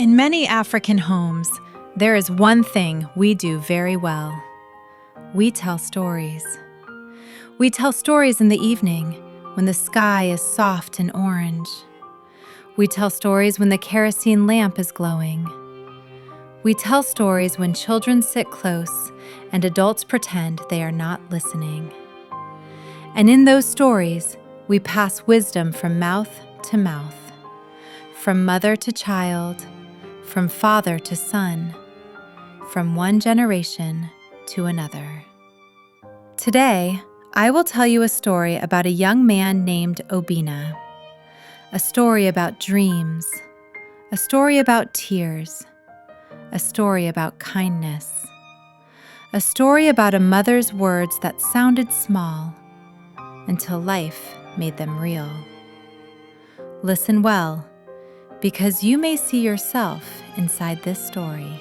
In many African homes, there is one thing we do very well. We tell stories. We tell stories in the evening when the sky is soft and orange. We tell stories when the kerosene lamp is glowing. We tell stories when children sit close and adults pretend they are not listening. And in those stories, we pass wisdom from mouth to mouth, from mother to child, from father to son, from one generation to another. Today, I will tell you a story about a young man named Obina, a story about dreams, a story about tears, a story about kindness, a story about a mother's words that sounded small until life made them real. Listen well, because you may see yourself inside this story.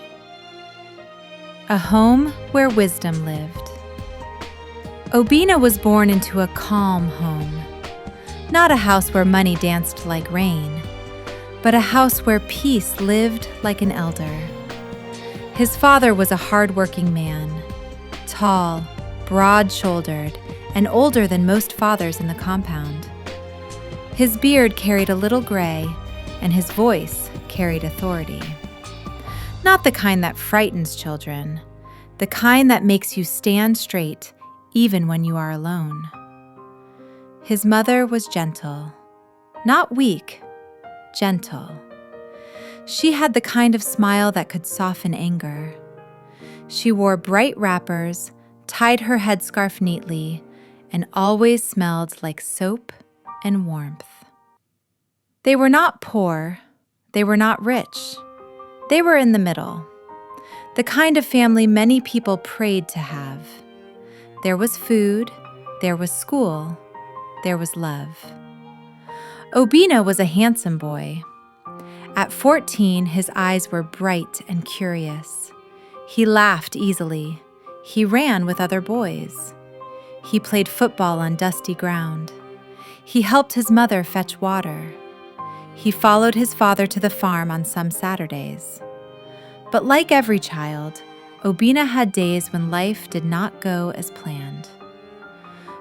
A home where wisdom lived. Obina was born into a calm home, not a house where money danced like rain, but a house where peace lived like an elder. His father was a hard-working man, tall, broad-shouldered, and older than most fathers in the compound. His beard carried a little gray, and his voice carried authority. Not the kind that frightens children, the kind that makes you stand straight even when you are alone. His mother was gentle, not weak, gentle. She had the kind of smile that could soften anger. She wore bright wrappers, tied her headscarf neatly, and always smelled like soap and warmth. They were not poor, they were not rich. They were in the middle, the kind of family many people prayed to have. There was food, there was school, there was love. Obina was a handsome boy. At 14, his eyes were bright and curious. He laughed easily. He ran with other boys. He played football on dusty ground. He helped his mother fetch water. He followed his father to the farm on some Saturdays. But like every child, Obina had days when life did not go as planned.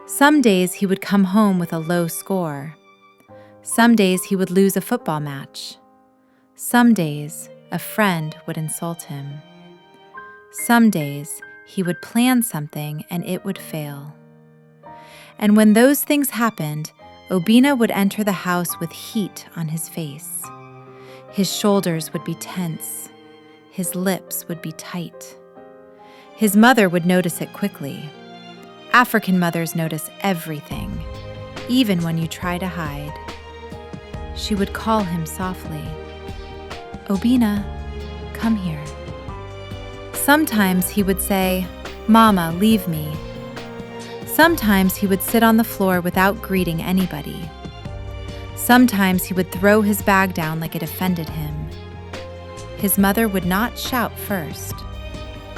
Some days he would come home with a low score. Some days he would lose a football match. Some days a friend would insult him. Some days he would plan something and it would fail. And when those things happened, Obina would enter the house with heat on his face. His shoulders would be tense. His lips would be tight. His mother would notice it quickly. African mothers notice everything, even when you try to hide. She would call him softly, "Obina, come here." Sometimes he would say, "Mama, leave me." Sometimes he would sit on the floor without greeting anybody. Sometimes he would throw his bag down like it offended him. His mother would not shout first.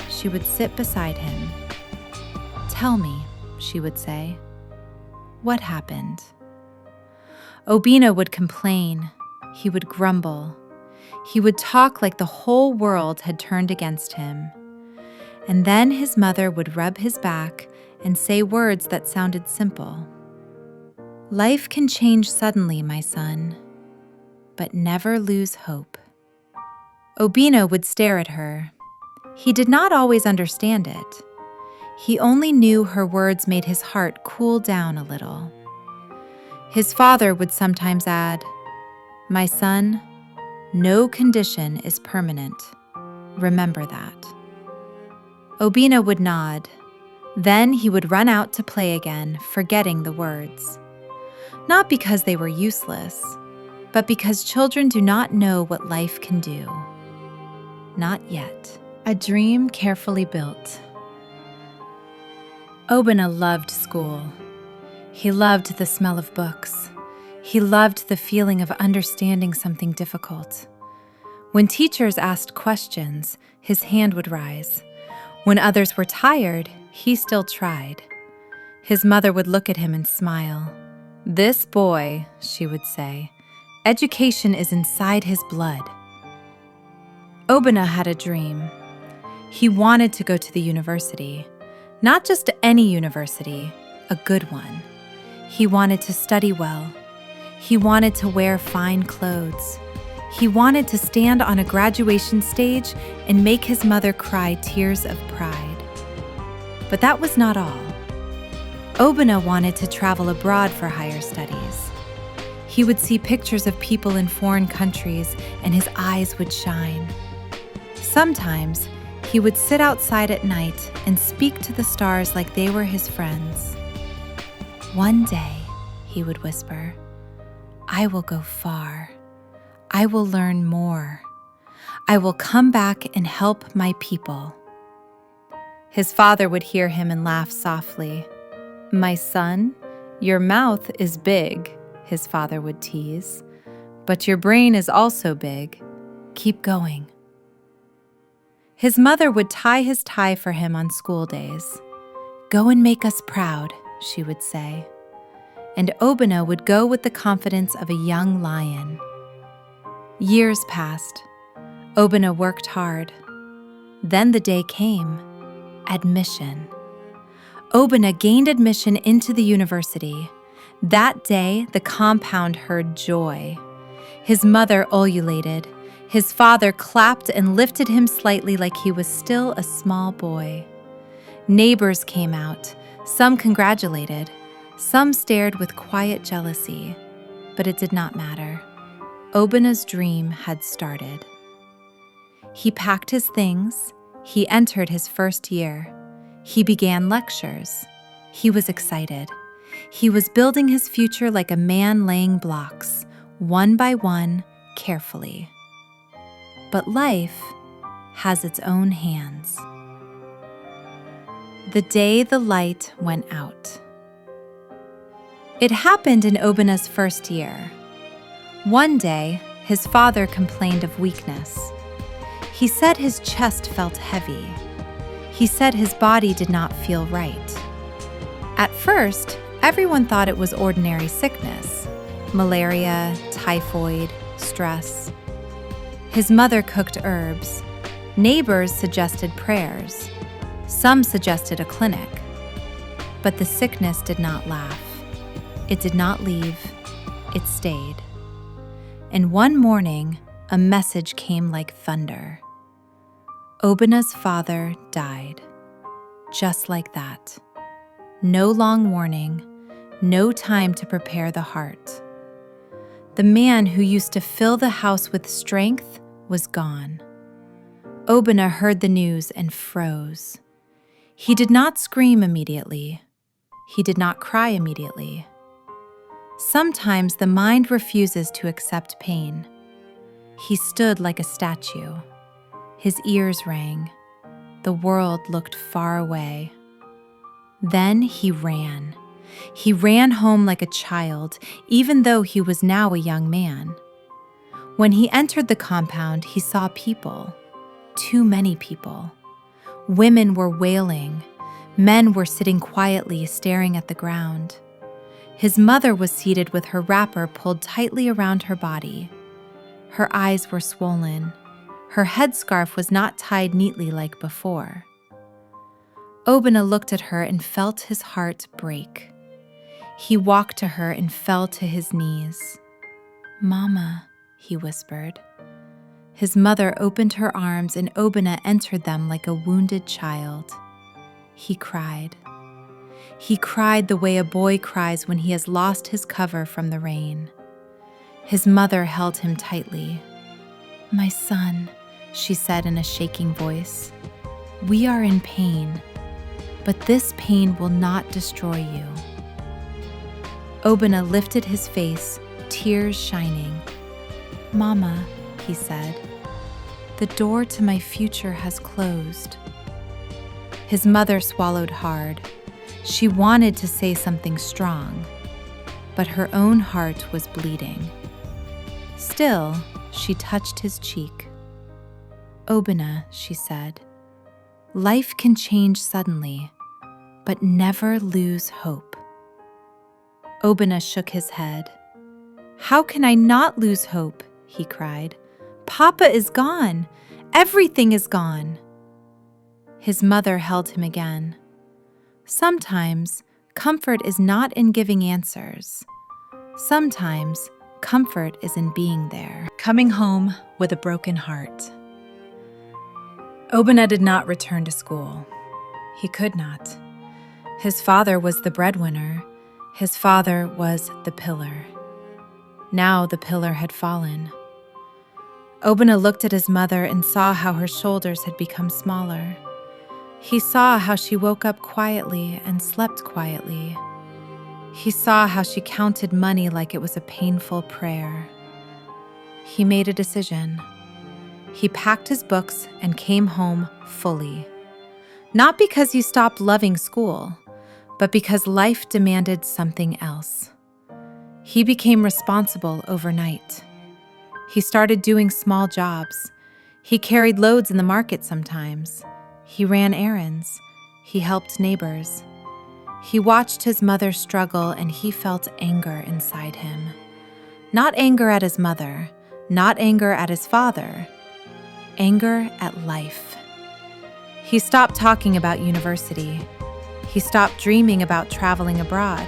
She would sit beside him. "Tell me," she would say, "what happened?" Obina would complain. He would grumble. He would talk like the whole world had turned against him. And then his mother would rub his back and say words that sounded simple. "Life can change suddenly, my son, but never lose hope." Obina would stare at her. He did not always understand it. He only knew her words made his heart cool down a little. His father would sometimes add, "My son, no condition is permanent. Remember that." Obina would nod. Then he would run out to play again, forgetting the words. Not because they were useless, but because children do not know what life can do. Not yet. A dream carefully built. Obina loved school. He loved the smell of books. He loved the feeling of understanding something difficult. When teachers asked questions, his hand would rise. When others were tired, he still tried. His mother would look at him and smile. "This boy," she would say, "education is inside his blood." Obinna had a dream. He wanted to go to the university, not just any university, a good one. He wanted to study well. He wanted to wear fine clothes. He wanted to stand on a graduation stage and make his mother cry tears of pride. But that was not all. Obinna wanted to travel abroad for higher studies. He would see pictures of people in foreign countries and his eyes would shine. Sometimes, he would sit outside at night and speak to the stars like they were his friends. "One day," he would whisper, "I will go far. I will learn more. I will come back and help my people." His father would hear him and laugh softly. "My son, your mouth is big," his father would tease, "but your brain is also big. Keep going." His mother would tie his tie for him on school days. "Go and make us proud," she would say. And Obinna would go with the confidence of a young lion. Years passed. Obinna worked hard. Then the day came. Admission. Obinna gained admission into the university. That day, the compound heard joy. His mother ululated. His father clapped and lifted him slightly like he was still a small boy. Neighbors came out. Some congratulated. Some stared with quiet jealousy. But it did not matter. Obinna's dream had started. He packed his things. He entered his first year. He began lectures. He was excited. He was building his future like a man laying blocks, one by one, carefully. But life has its own hands. The day the light went out. It happened in Obinna's first year. One day, his father complained of weakness. He said his chest felt heavy. He said his body did not feel right. At first, everyone thought it was ordinary sickness, malaria, typhoid, stress. His mother cooked herbs. Neighbors suggested prayers. Some suggested a clinic. But the sickness did not laugh. It did not leave. It stayed. And one morning, a message came like thunder. Obinna's father died. Just like that. No long warning, no time to prepare the heart. The man who used to fill the house with strength was gone. Obinna heard the news and froze. He did not scream immediately. He did not cry immediately. Sometimes the mind refuses to accept pain. He stood like a statue. His ears rang. The world looked far away. Then he ran. He ran home like a child, even though he was now a young man. When he entered the compound, he saw people. Too many people. Women were wailing. Men were sitting quietly, staring at the ground. His mother was seated with her wrapper pulled tightly around her body. Her eyes were swollen. Her headscarf was not tied neatly like before. Obinna looked at her and felt his heart break. He walked to her and fell to his knees. "Mama," he whispered. His mother opened her arms and Obinna entered them like a wounded child. He cried. He cried the way a boy cries when he has lost his cover from the rain. His mother held him tightly. "My son," she said in a shaking voice, "we are in pain, but this pain will not destroy you." Obinna lifted his face, tears shining. "Mama," he said, "the door to my future has closed." His mother swallowed hard. She wanted to say something strong, but her own heart was bleeding. Still, she touched his cheek. "Obinna," she said, "life can change suddenly, but never lose hope." Obinna shook his head. "How can I not lose hope?" he cried. "Papa is gone. Everything is gone." His mother held him again. Sometimes comfort is not in giving answers. Sometimes comfort is in being there. Coming home with a broken heart. Obinna did not return to school. He could not. His father was the breadwinner. His father was the pillar. Now the pillar had fallen. Obinna looked at his mother and saw how her shoulders had become smaller. He saw how she woke up quietly and slept quietly. He saw how she counted money like it was a painful prayer. He made a decision. He packed his books and came home fully. Not because he stopped loving school, but because life demanded something else. He became responsible overnight. He started doing small jobs. He carried loads in the market sometimes. He ran errands. He helped neighbors. He watched his mother struggle and he felt anger inside him. Not anger at his mother, not anger at his father, anger at life. He stopped talking about university. He stopped dreaming about traveling abroad.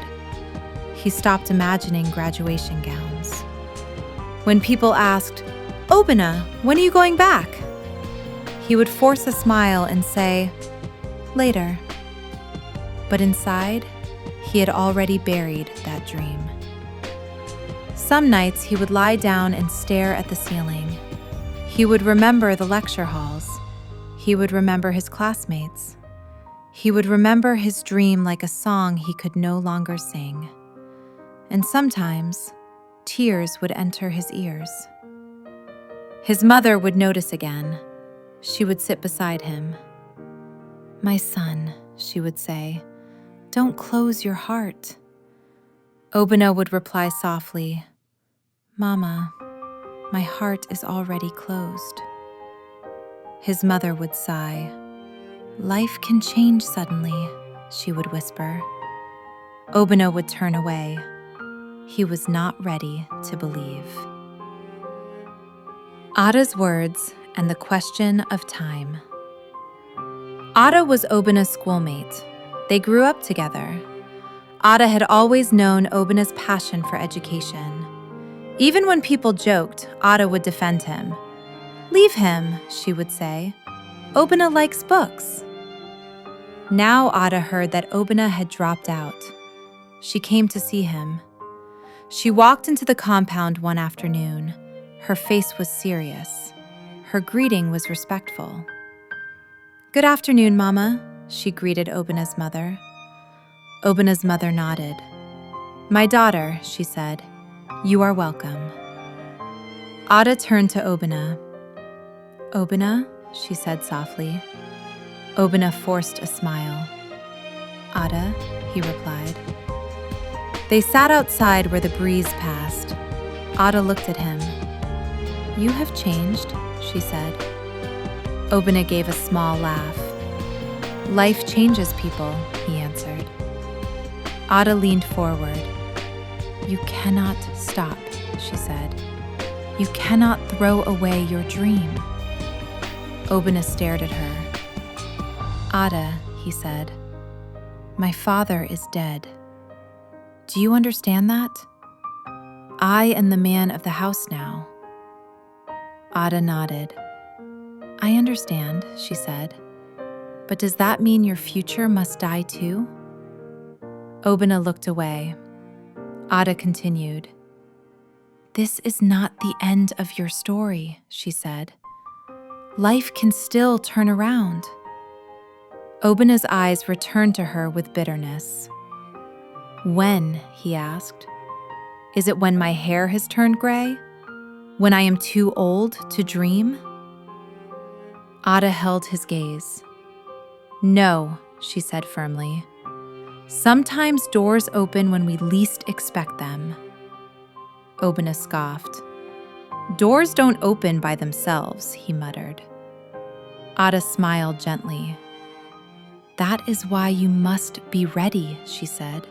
He stopped imagining graduation gowns. When people asked, "Obinna, when are you going back?" he would force a smile and say, "Later." But inside, he had already buried that dream. Some nights he would lie down and stare at the ceiling. He would remember the lecture halls. He would remember his classmates. He would remember his dream like a song he could no longer sing. And sometimes, tears would enter his ears. His mother would notice again. She would sit beside him. "My son," she would say, "don't close your heart." Obinna would reply softly, "Mama, my heart is already closed." His mother would sigh. "Life can change suddenly," she would whisper. Obinna would turn away. He was not ready to believe. Ada's words and the question of time. Ada was Obinna's schoolmate. They grew up together. Ada had always known Obinna's passion for education. Even when people joked, Ada would defend him. "Leave him," she would say. "Obinna likes books." Now Ada heard that Obinna had dropped out. She came to see him. She walked into the compound one afternoon. Her face was serious. Her greeting was respectful. "Good afternoon, Mama," she greeted Obinna's mother. Obinna's mother nodded. "My daughter," she said, "you are welcome." Ada turned to Obinna. "Obinna," she said softly. Obinna forced a smile. "Ada," he replied. They sat outside where the breeze passed. Ada looked at him. "You have changed," she said. Obinna gave a small laugh. "Life changes people," he answered. Ada leaned forward. "You cannot stop," she said. "You cannot throw away your dream." Obinna stared at her. "Ada," he said, "my father is dead. Do you understand that? I am the man of the house now." Ada nodded. "I understand," she said. "But does that mean your future must die too?" Obinna looked away. Ada continued. "This is not the end of your story," she said. "Life can still turn around." Obinna's eyes returned to her with bitterness. "When?" he asked. "Is it when my hair has turned gray? When I am too old to dream?" Ada held his gaze. "No," she said firmly. "Sometimes doors open when we least expect them." Obinna scoffed. "Doors don't open by themselves," he muttered. Ada smiled gently. "That is why you must be ready," she said.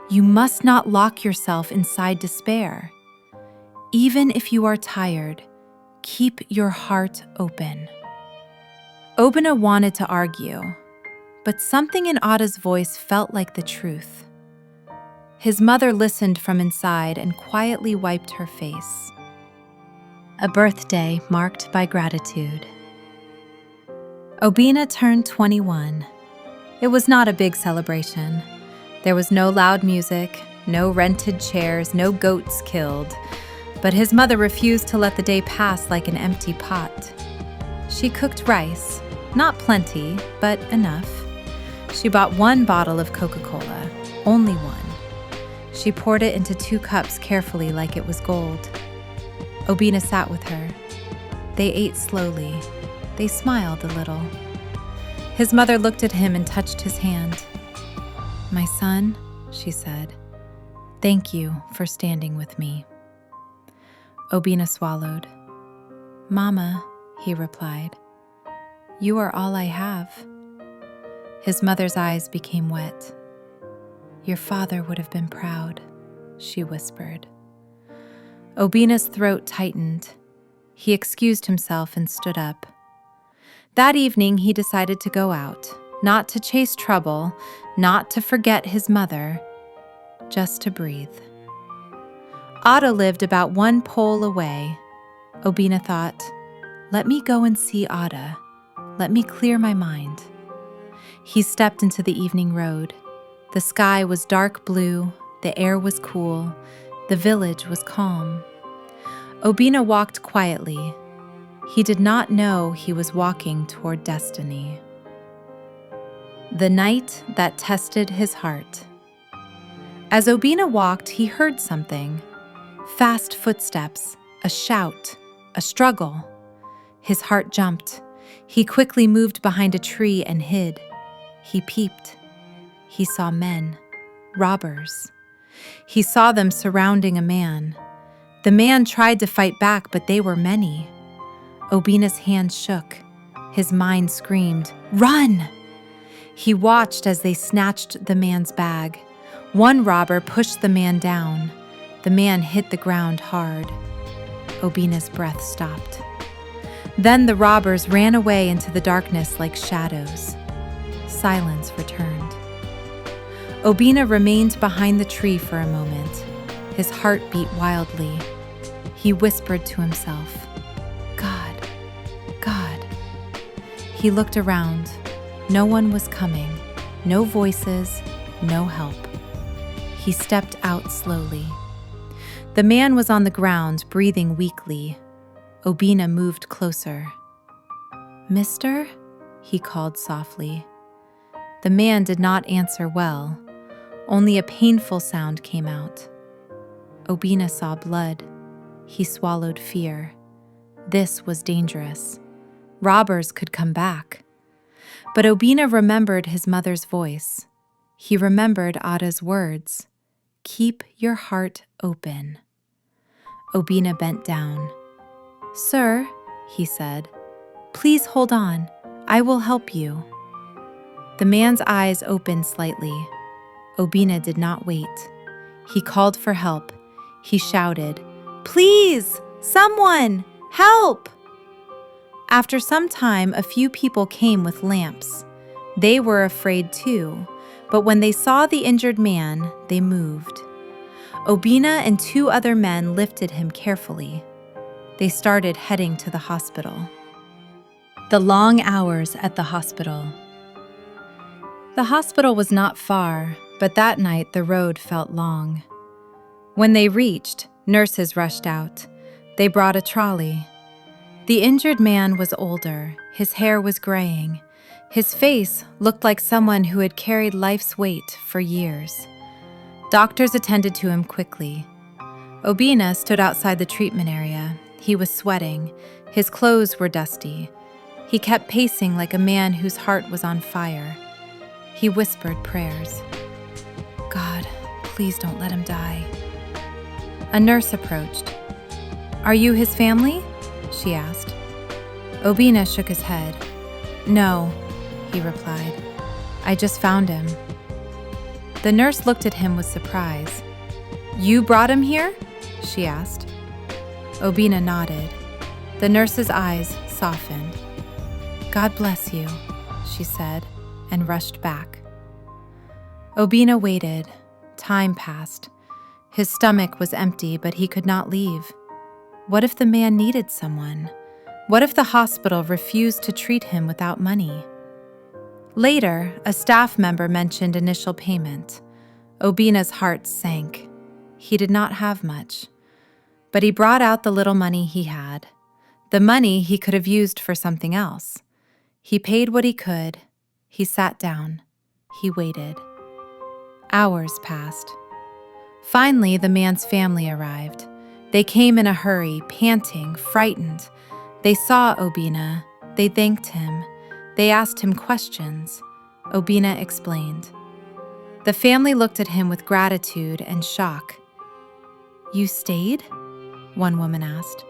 "You must not lock yourself inside despair. Even if you are tired, Keep your heart open. Obinna wanted to argue, but something in Ada's voice felt like the truth. His mother listened from inside and quietly wiped her face. A birthday marked by gratitude. Obinna turned 21. It was not a big celebration. There was no loud music, no rented chairs, no goats killed. But his mother refused to let the day pass like an empty pot. She cooked rice, not plenty, but enough. She bought 1 bottle of Coca-Cola, only 1. She poured it into 2 cups carefully like it was gold. Obina sat with her. They ate slowly. They smiled a little. His mother looked at him and touched his hand. "My son," she said, "thank you for standing with me." Obina swallowed. "Mama," he replied, "you are all I have." His mother's eyes became wet. "Your father would have been proud," she whispered. Obina's throat tightened. He excused himself and stood up. That evening, he decided to go out, not to chase trouble, not to forget his mother, just to breathe. Ada lived about 1 pole away. Obina thought, "Let me go and see Ada. Let me clear my mind." He stepped into the evening road. The sky was dark blue, the air was cool, the village was calm. Obina walked quietly. He did not know he was walking toward destiny. The night that tested his heart. As Obina walked, he heard something. Fast footsteps, a shout, a struggle. His heart jumped. He quickly moved behind a tree and hid. He peeped. He saw men, robbers. He saw them surrounding a man. The man tried to fight back, but they were many. Obina's hands shook. His mind screamed, "Run!" He watched as they snatched the man's bag. One robber pushed the man down. The man hit the ground hard. Obina's breath stopped. Then the robbers ran away into the darkness like shadows. Silence returned. Obina remained behind the tree for a moment. His heart beat wildly. He whispered to himself, "God, God." He looked around. No one was coming. No voices, no help. He stepped out slowly. The man was on the ground, breathing weakly. Obina moved closer. "Mister?" he called softly. The man did not answer well. Only a painful sound came out. Obina saw blood. He swallowed fear. This was dangerous. Robbers could come back. But Obina remembered his mother's voice. He remembered Ada's words. "Keep your heart open." Obina bent down. "Sir," he said, "please hold on. I will help you." The man's eyes opened slightly. Obina did not wait. He called for help. He shouted, "Please, someone, help!" After some time, a few people came with lamps. They were afraid too, but when they saw the injured man, they moved. Obina and 2 other men lifted him carefully. They started heading to the hospital. The long hours at the hospital. The hospital was not far, but that night the road felt long. When they reached, nurses rushed out. They brought a trolley. The injured man was older. His hair was graying. His face looked like someone who had carried life's weight for years. Doctors attended to him quickly. Obina stood outside the treatment area. He was sweating. His clothes were dusty. He kept pacing like a man whose heart was on fire. He whispered prayers. "God, please don't let him die." A nurse approached. "Are you his family?" she asked. Obina shook his head. "No," he replied. "I just found him." The nurse looked at him with surprise. "You brought him here?" she asked. Obina nodded. The nurse's eyes softened. "God bless you," she said, and rushed back. Obina waited. Time passed. His stomach was empty, but he could not leave. What if the man needed someone? What if the hospital refused to treat him without money? Later, a staff member mentioned initial payment. Obina's heart sank. He did not have much. But he brought out the little money he had. The money he could have used for something else. He paid what he could. He sat down. He waited. Hours passed. Finally, the man's family arrived. They came in a hurry, panting, frightened. They saw Obina. They thanked him. They asked him questions. Obina explained. The family looked at him with gratitude and shock. "You stayed?" one woman asked.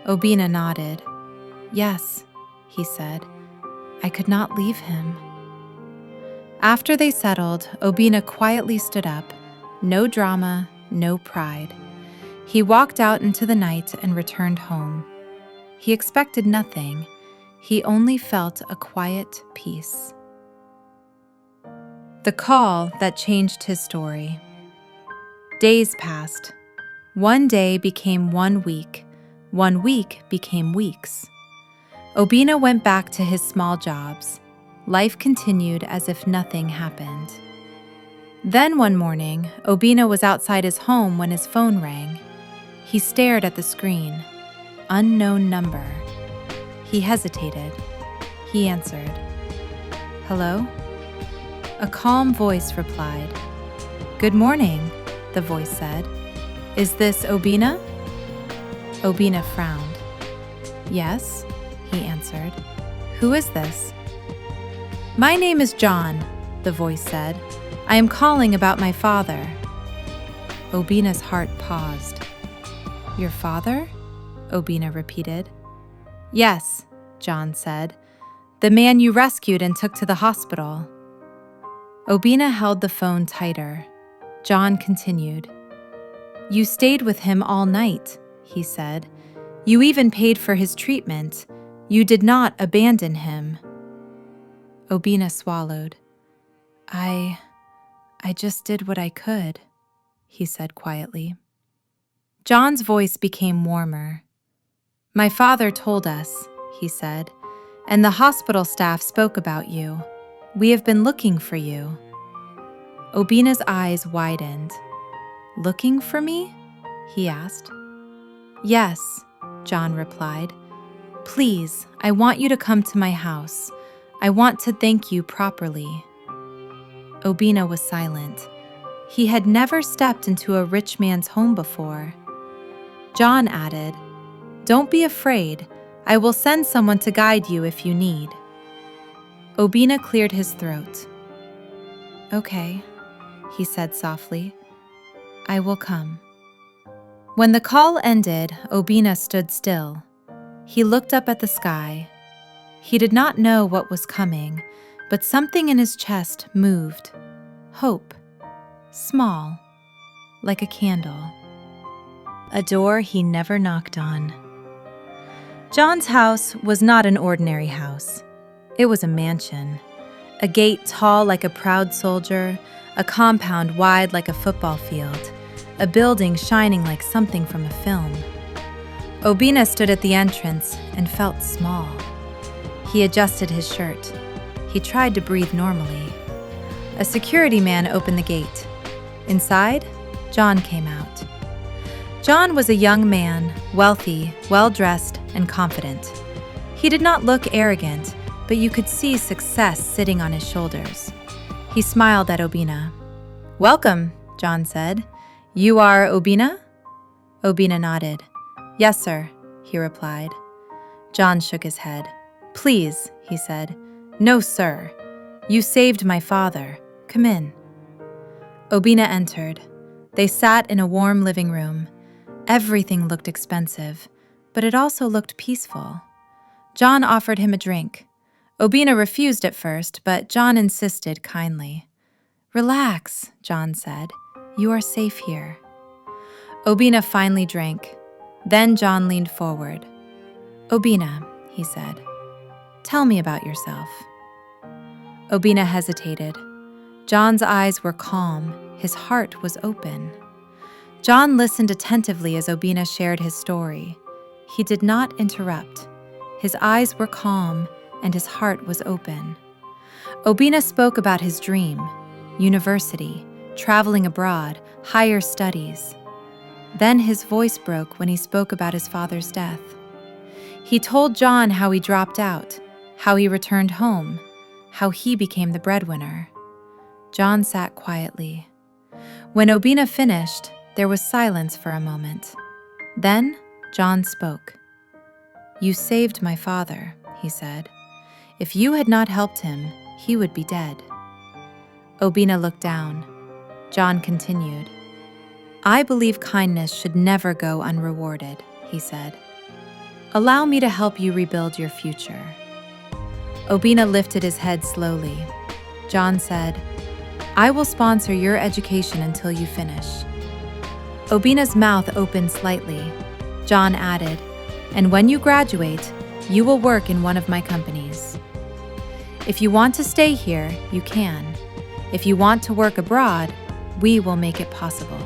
Obina nodded. "Yes," he said. "I could not leave him." After they settled, Obina quietly stood up. No drama, no pride. He walked out into the night and returned home. He expected nothing. He only felt a quiet peace. The call that changed his story. Days passed. One day became 1 week. 1 week became weeks. Obina went back to his small jobs. Life continued as if nothing happened. Then one morning, Obina was outside his home when his phone rang. He stared at the screen. Unknown number. He hesitated. He answered. "Hello?" A calm voice replied. "Good morning," the voice said. "Is this Obina?" Obina frowned. "Yes," he answered. "Who is this?" "My name is John," the voice said. "I am calling about my father." Obina's heart paused. "Your father?" Obina repeated. "Yes," John said. "The man you rescued and took to the hospital." Obina held the phone tighter. John continued. "You stayed with him all night," he said. "You even paid for his treatment. You did not abandon him." Obina swallowed. I just did what I could," he said quietly. John's voice became warmer. "My father told us," he said, "and the hospital staff spoke about you. We have been looking for you." Obina's eyes widened. "Looking for me?" he asked. "Yes," John replied. "Please, I want you to come to my house. I want to thank you properly." Obina was silent. He had never stepped into a rich man's home before. John added, "Don't be afraid. I will send someone to guide you if you need." Obina cleared his throat. "Okay," he said softly. "I will come." When the call ended, Obina stood still. He looked up at the sky. He did not know what was coming, but something in his chest moved. Hope. Small, like a candle. A door he never knocked on. John's house was not an ordinary house. It was a mansion. A gate tall like a proud soldier, a compound wide like a football field, a building shining like something from a film. Obina stood at the entrance and felt small. He adjusted his shirt. He tried to breathe normally. A security man opened the gate. Inside, John came out. John was a young man, wealthy, well-dressed, and confident. He did not look arrogant, but you could see success sitting on his shoulders. He smiled at Obina. "Welcome," John said. "You are Obina?" Obina nodded. "Yes, sir," he replied. John shook his head. "Please," he said. "No, sir. You saved my father. Come in." Obina entered. They sat in a warm living room. Everything looked expensive, but it also looked peaceful. John offered him a drink. Obina refused at first, but John insisted kindly. "Relax," John said. "You are safe here." Obina finally drank. Then John leaned forward. "Obina," he said, "tell me about yourself." Obina hesitated. John's eyes were calm. His heart was open. John listened attentively as Obina shared his story. He did not interrupt. His eyes were calm, and his heart was open. Obina spoke about his dream, university, traveling abroad, higher studies. Then his voice broke when he spoke about his father's death. He told John how he dropped out, how he returned home, how he became the breadwinner. John sat quietly. When Obina finished, there was silence for a moment. Then John spoke. "You saved my father," he said. "If you had not helped him, he would be dead." Obina looked down. John continued. "I believe kindness should never go unrewarded," he said. "Allow me to help you rebuild your future." Obina lifted his head slowly. John said, "I will sponsor your education until you finish." Obina's mouth opened slightly. John added, "And when you graduate, you will work in one of my companies. If you want to stay here, you can. If you want to work abroad, we will make it possible."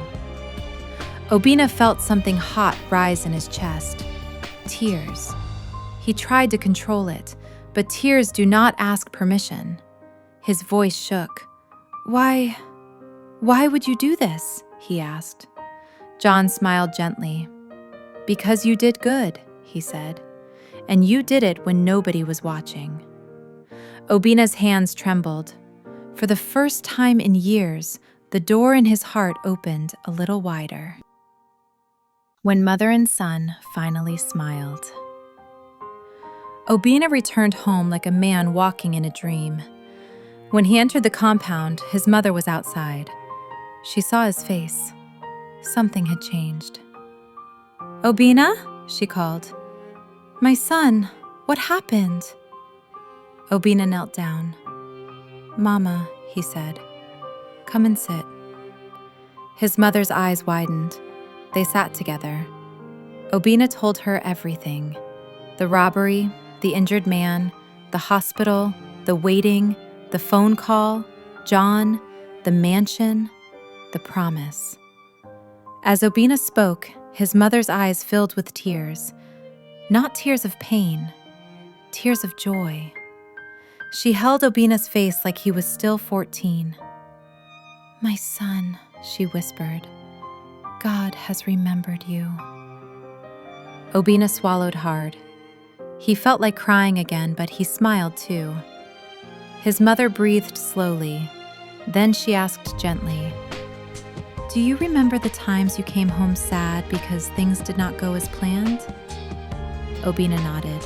Obina felt something hot rise in his chest. Tears. He tried to control it, but tears do not ask permission. His voice shook. Why would you do this?" he asked. John smiled gently. "Because you did good," he said, "and you did it when nobody was watching." Obina's hands trembled. For the first time in years, the door in his heart opened a little wider. When mother and son finally smiled. Obina returned home like a man walking in a dream. When he entered the compound, his mother was outside. She saw his face. Something had changed. "Obina?" she called. "My son, what happened?" Obina knelt down. "Mama," he said, "come and sit." His mother's eyes widened. They sat together. Obina told her everything. The robbery, the injured man, the hospital, the waiting, the phone call, John, the mansion, the promise. As Obina spoke, his mother's eyes filled with tears. Not tears of pain, tears of joy. She held Obina's face like he was still 14. "My son," she whispered, "God has remembered you." Obina swallowed hard. He felt like crying again, but he smiled too. His mother breathed slowly. Then she asked gently, "Do you remember the times you came home sad because things did not go as planned?" Obina nodded.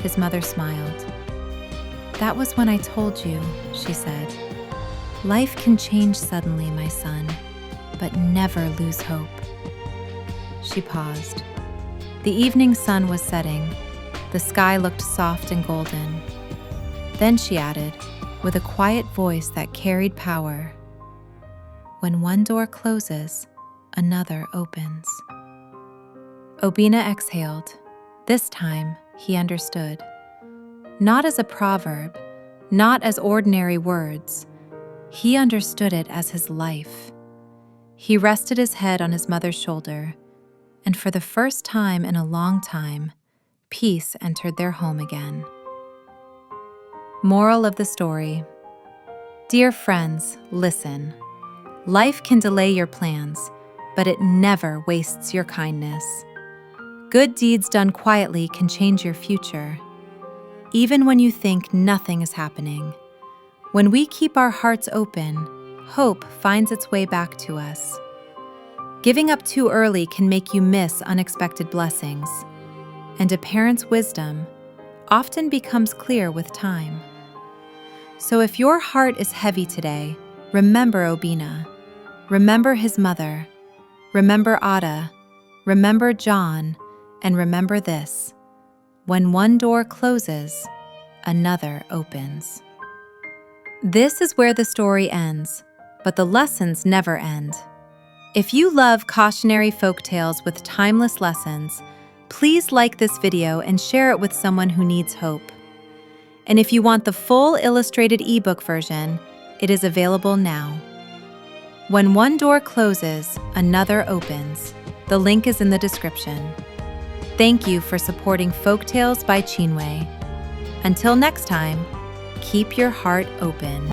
His mother smiled. "That was when I told you," she said. "Life can change suddenly, my son, but never lose hope." She paused. The evening sun was setting. The sky looked soft and golden. Then she added, with a quiet voice that carried power, "When one door closes, another opens." Obina exhaled. This time, he understood. Not as a proverb, not as ordinary words. He understood it as his life. He rested his head on his mother's shoulder, and for the first time in a long time, peace entered their home again. Moral of the story. Dear friends, listen. Life can delay your plans, but it never wastes your kindness. Good deeds done quietly can change your future, even when you think nothing is happening. When we keep our hearts open, hope finds its way back to us. Giving up too early can make you miss unexpected blessings, and a parent's wisdom often becomes clear with time. So if your heart is heavy today, remember Obina. Remember his mother. Remember Ada. Remember John. And remember this: when one door closes, another opens. This is where the story ends, but the lessons never end. If you love cautionary folktales with timeless lessons, Please like this video and share it with someone who needs hope. And if you want the full illustrated ebook version, it is available now. When one door closes, another opens. The link is in the description. Thank you for supporting Folktales by Chinwe. Until next time, keep your heart open.